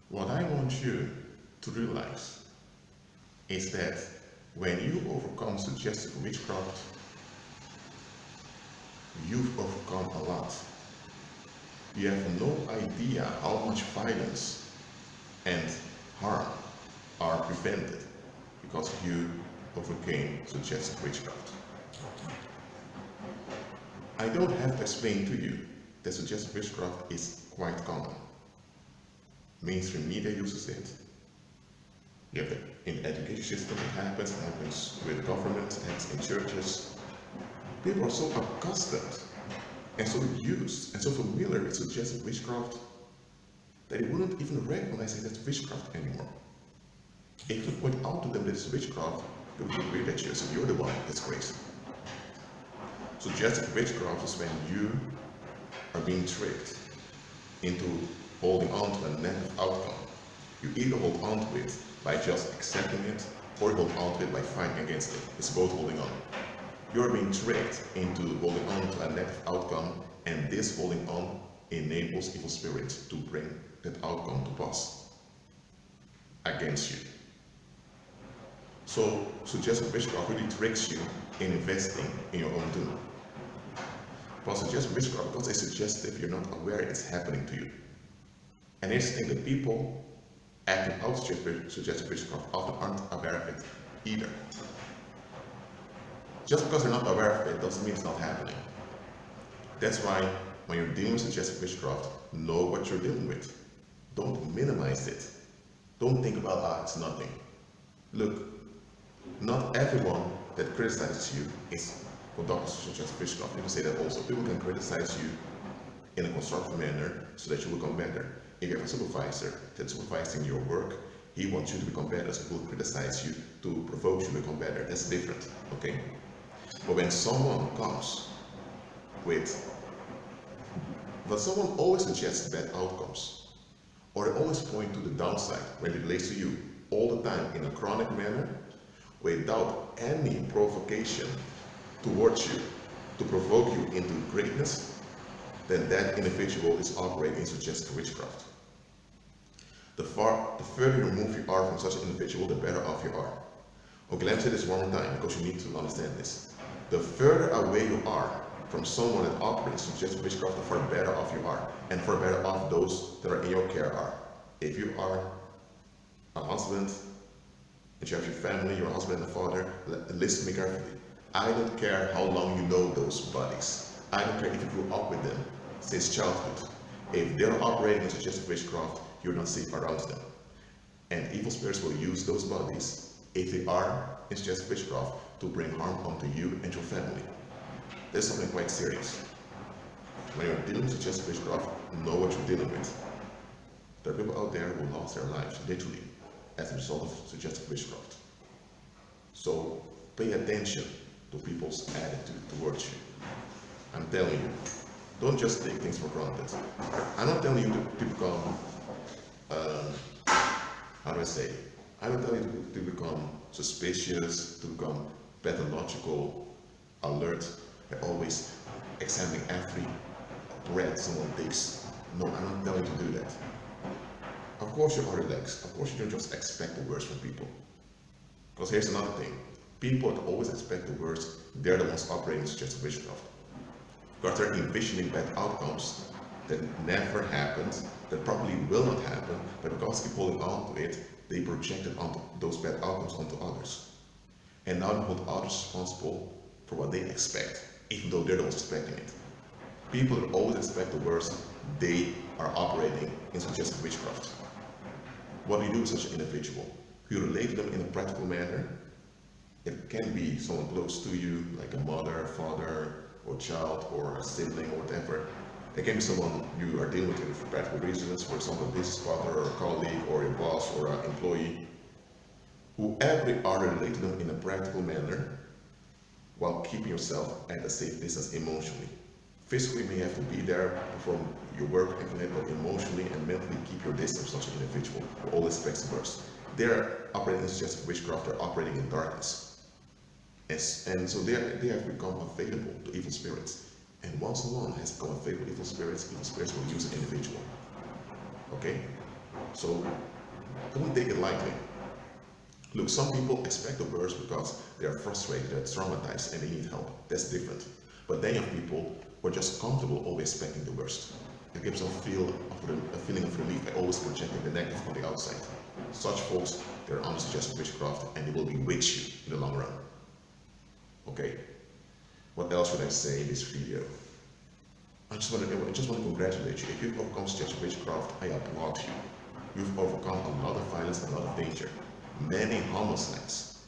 What I want you to realize is that when you overcome suggestive witchcraft, you've overcome a lot. You have no idea how much violence and harm are prevented because you overcame suggestive witchcraft. I don't have to explain to you that suggestive witchcraft is quite common. Mainstream media uses it. You have in the education system it happens with government, it happens in churches. People are so accustomed and so used and so familiar with suggestive witchcraft that they wouldn't even recognize it as witchcraft anymore. If you point out to them that it's witchcraft, they would agree that you're the one that's crazy. Suggestive witchcraft is when you are being tricked into holding on to a negative outcome. You either hold on to it by just accepting it, or you hold on to it by fighting against it. It's both holding on. You're being tricked into holding on to a negative outcome, and this holding on enables evil spirits to bring that outcome to pass against you. So suggestive witchcraft really tricks you in investing in your own doom. But suggestive witchcraft, because it's suggestive, you're not aware it's happening to you. And here's the thing, that people acting out suggestive witchcraft often aren't aware of it either. Just because they're not aware of it doesn't mean it's not happening. That's why when you're dealing with suggestive witchcraft, know what you're dealing with. Don't minimize it. Don't think about, it's nothing. Look, not everyone that criticizes you is conducting suggestive witchcraft. People say that also. People can criticize you in a constructive manner so that you will become better. If you have a supervisor that's supervising your work, he wants you to become better, so he will criticize you to provoke you to become better. That's different, okay? But when someone comes but someone always suggests bad outcomes, or they always point to the downside when it relates to you all the time in a chronic manner, without any provocation towards you to provoke you into greatness, then that individual is operating in suggestive witchcraft. The further removed you are from such an individual, the better off you are. Okay, let me say this one more time because you need to understand this. The further away you are from someone that operates suggestive witchcraft, the far better off you are, and far better off those that are in your care are. If you are a husband, and you have your family, your husband and father, listen to me carefully. I don't care how long you know those buddies. I don't care if you grew up with them since childhood. If they're operating in suggestive witchcraft, you're not safe around them. And evil spirits will use those bodies, if they are in suggestive witchcraft, to bring harm onto you and your family. There's something quite serious. When you're dealing with suggestive witchcraft, know what you're dealing with. There are people out there who lost their lives, literally, as a result of suggestive witchcraft. So pay attention to people's attitude towards you. I'm telling you, don't just take things for granted. I'm not telling you to become, how do I say? I'm not telling you to become suspicious, to become pathological, alert, and always examining every breath someone takes. No, I'm not telling you to do that. Of course you are relaxed. Of course you don't just expect the worst from people. Because here's another thing. People that always expect the worst, they're the ones operating suggestive witchcraft. Because they're envisioning bad outcomes that never happened, that probably will not happen, but because they keep holding on to it, they project it onto those bad outcomes onto others. And now they hold others responsible for what they expect, even though they're the ones expecting it. People that always expect the worst, they are operating in suggestive witchcraft. What do you do with such an individual? You relate to them in a practical manner. It can be someone close to you, like a mother, father, or child, or a sibling, or whatever. It can be someone you are dealing with for practical reasons, for example, a business partner, or a colleague, or a boss, or an employee. Whoever you are, relate to them in a practical manner, while keeping yourself at a safe distance emotionally. Physically, you may have to be there, perform your work and connect, but emotionally and mentally keep your distance from such an individual who always expects the worst. They're operating in suggestive witchcraft, they're operating in darkness. And so they have become available to evil spirits. And once someone has become available to evil spirits will use an individual. Okay? So don't take it lightly. Look, some people expect the worst because they are frustrated, they're traumatized, and they need help. That's different. But then you have people who are just comfortable always expecting the worst. It gives them a feeling of relief by always projecting the negative on the outside. Such folks, they're under suggestive witchcraft, and they will bewitch you in the long run. Okay, what else should I say in this video? I just want to congratulate you. If you've overcome suggestive witchcraft, I applaud you. You've overcome a lot of violence and a lot of danger. Many homicides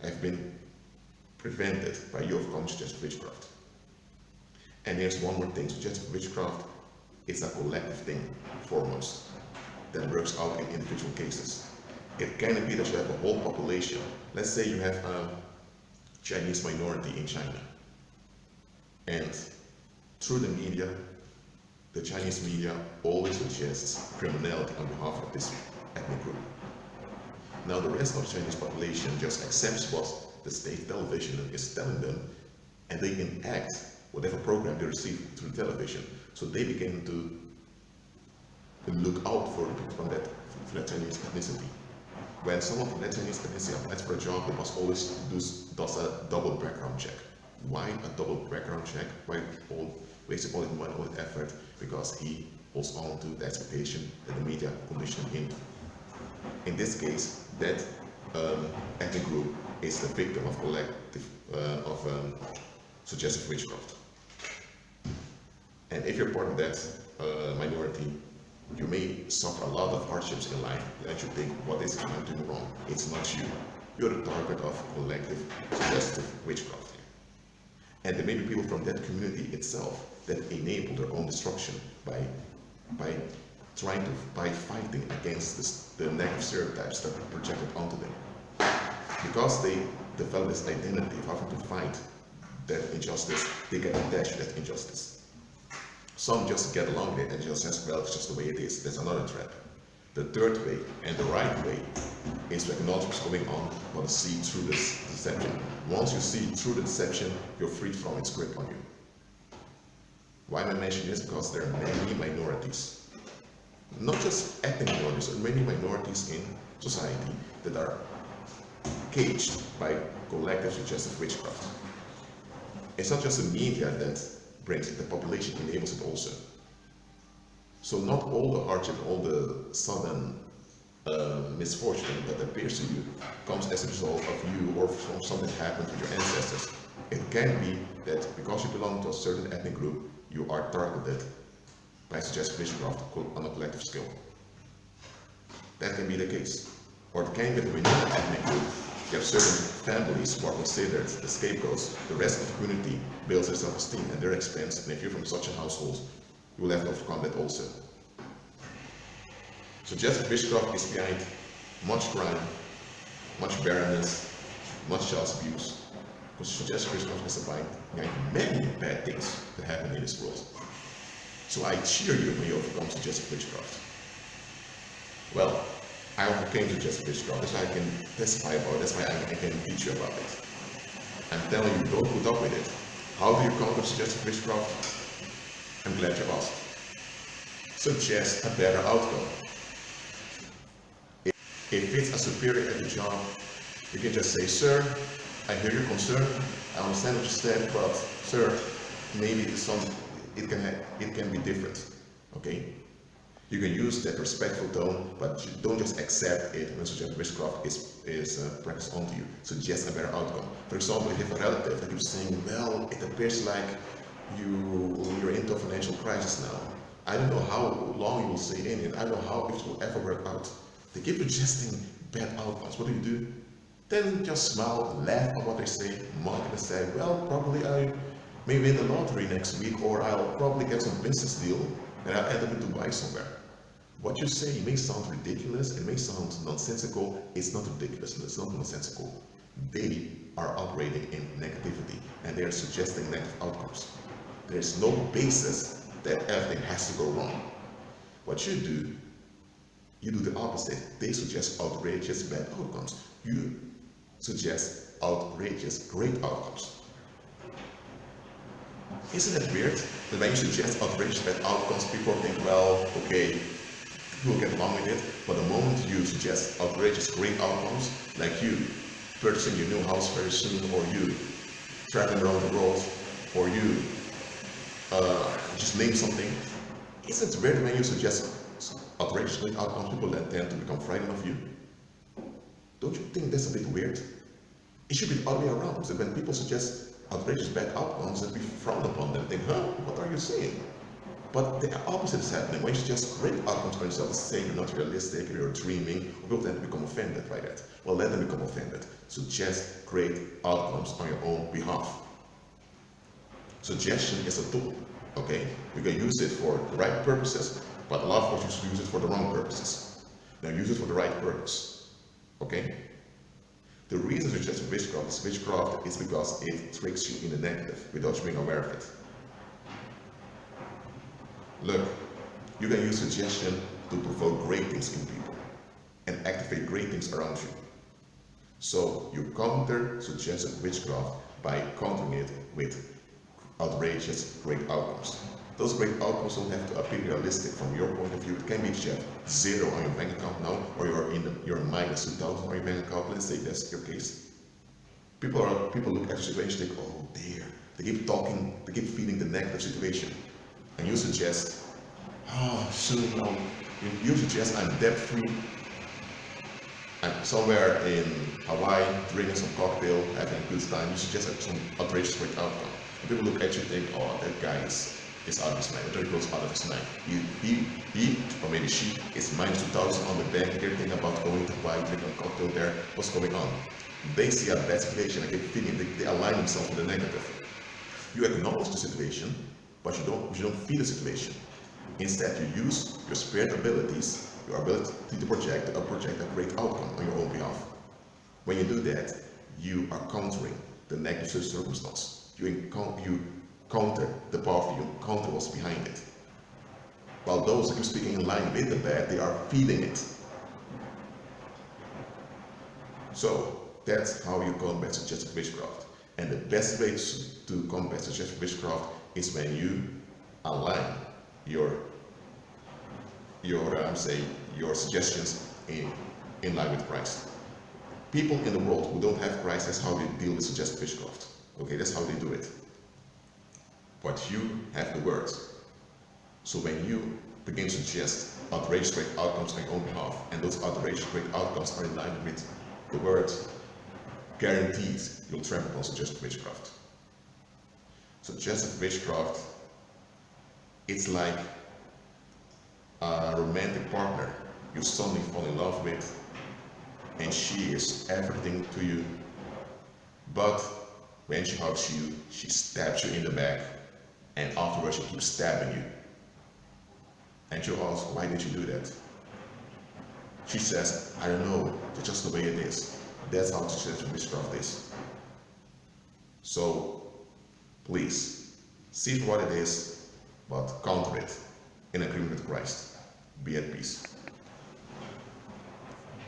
have been prevented by you overcoming suggestive witchcraft. And here's one more thing, suggestive witchcraft is a collective thing, foremost, that works out in individual cases. It can be that you have a whole population. Let's say you have a Chinese minority in China. And through the media, the Chinese media always suggests criminality on behalf of this ethnic group. Now the rest of the Chinese population just accepts what the state television is telling them, and they enact whatever program they receive through television. So they begin to look out for the people from that Chinese ethnicity. When someone from that Chinese ethnicity applies for a job, they must always does a double background check. Why a double background check? Why wasting all his money, all his effort? Because he holds on to the expectation that the media conditioned him. In this case, that ethnic group is the victim of suggestive witchcraft. And if you're part of that minority, you may suffer a lot of hardships in life that you think, what is it I'm doing wrong? It's not you. You're the target of collective suggestive witchcraft. And there may be people from that community itself that enable their own destruction by fighting against the negative stereotypes that are projected onto them. Because they develop this identity of having to fight that injustice, they get attached to that injustice. Some just get along with it and just says, well, it's just the way it is. That's another trap. The third way and the right way is to acknowledge what's going on, but to see through this deception. Once you see through the deception, you're freed from its grip on you. Why am I mentioning this? Because there are many minorities, not just ethnic minorities, but many minorities in society that are caged by collective suggestive witchcraft. It's not just the media that brings it, the population enables it also. So not all the hardship, all the sudden misfortune that appears to you comes as a result of you or from something that happened to your ancestors. It can be that because you belong to a certain ethnic group, you are targeted by suggestive witchcraft on a collective scale. That can be the case. Or it can be that within an ethnic group, you have certain families who are considered the scapegoats. The rest of the community builds their self-esteem at their expense, and if you're from such a household, you will have to overcome that also. Suggestive witchcraft is behind much crime, much barrenness, much child abuse. Because suggestive witchcraft is behind many bad things that happen in this world. So I cheer you when you overcome suggestive witchcraft. Well, I overcame suggestive witchcraft, that's why I can testify about it, that's why I can teach you about it. I'm telling you, don't put up with it. How do you conquer suggestive witchcraft? I'm glad you asked. Suggest a better outcome. If it's a superior at the job, you can just say, sir, I hear your concern, I understand what you said, but sir, maybe it can be different, okay? You can use that respectful tone, but you don't just accept it when suggestive witchcraft is practiced onto you. Suggest a better outcome. For example, if you have a relative that keeps saying, well, it appears like you're into a financial crisis now. I don't know how long you will stay in it. I don't know how it will ever work out. They keep suggesting bad outcomes. What do? Then just smile, laugh at what they say, mock and say, well, probably I may win the lottery next week, or I'll probably get some business deal and I'll end up in Dubai somewhere. What you say may sound ridiculous, it may sound nonsensical. It's not ridiculous, it's not nonsensical. They are operating in negativity and they are suggesting negative outcomes. There's no basis that everything has to go wrong. What you do the opposite. They suggest outrageous bad outcomes. You suggest outrageous great outcomes. Isn't it weird that when you suggest outrageous bad outcomes, people think, well, okay, people get along with it, but the moment you suggest outrageous great outcomes, like you purchasing your new house very soon, or you traveling around the world, or you just name something, isn't it weird when you suggest outrageous great outcomes, people that tend to become frightened of you? Don't you think that's a bit weird? It should be the other way around. So when people suggest outrageous bad outcomes, that we frown upon them and think, huh, what are you saying? But the opposite is happening. When you suggest great outcomes for yourself, say you're not realistic, you're dreaming, people tend to become offended by that. Well, let them become offended. Suggest great outcomes on your own behalf. Suggestion is a tool, okay? You can use it for the right purposes, but a lot of us use it for the wrong purposes. Now use it for the right purpose, okay? The reason to suggest witchcraft is because it tricks you in the negative without you being aware of it. Look, you can use suggestion to provoke great things in people and activate great things around you. So you counter suggested witchcraft by countering it with outrageous great outcomes. Those great outcomes don't have to appear realistic from your point of view. It can be just 0 on your bank account now, or you're minus 2,000 on your bank account. Let's say that's your case. People look at the situation and think, oh dear, they keep talking, they keep feeding the negative situation. And you suggest, soon now, you suggest I'm debt-free, I'm somewhere in Hawaii, drinking some cocktail, having a good time. You suggest some outrageous great outcome. And people look at you and think, oh, that guy is out of his mind, or he goes out of his mind. He, or maybe she, is minus 2,000 on the bank, they're thinking about going to Hawaii, drinking a cocktail there. What's going on? They see a bad situation and keep feeling, they align themselves with the negative. You acknowledge the situation, but you don't feel the situation. Instead, you use your spirit abilities, your ability to project a great outcome on your own behalf. When you do that, you are countering the negative circumstance. You counter the poverty, you counter what's behind it. While those that are speaking in line with the bad, they are feeding it. So that's how you combat suggestive witchcraft. And the best way to combat suggestive witchcraft is when you align your suggestions in line with Christ. People in the world who don't have Christ, that's how they deal with suggestive witchcraft. Okay, that's how they do it. But you have the word. So when you begin to suggest outrageous great outcomes on your own behalf, and those outrageous great outcomes are in line with the word, guaranteed you'll trample on suggestive witchcraft. Suggestive witchcraft, it's like a romantic partner you suddenly fall in love with, and she is everything to you, but when she hugs you, she stabs you in the back, and afterwards she keeps stabbing you. And you ask, why did you do that? She says, I don't know, it's just the way it is. That's how suggestive witchcraft is. So, please, see for what it is, but counter it in agreement with Christ. Be at peace.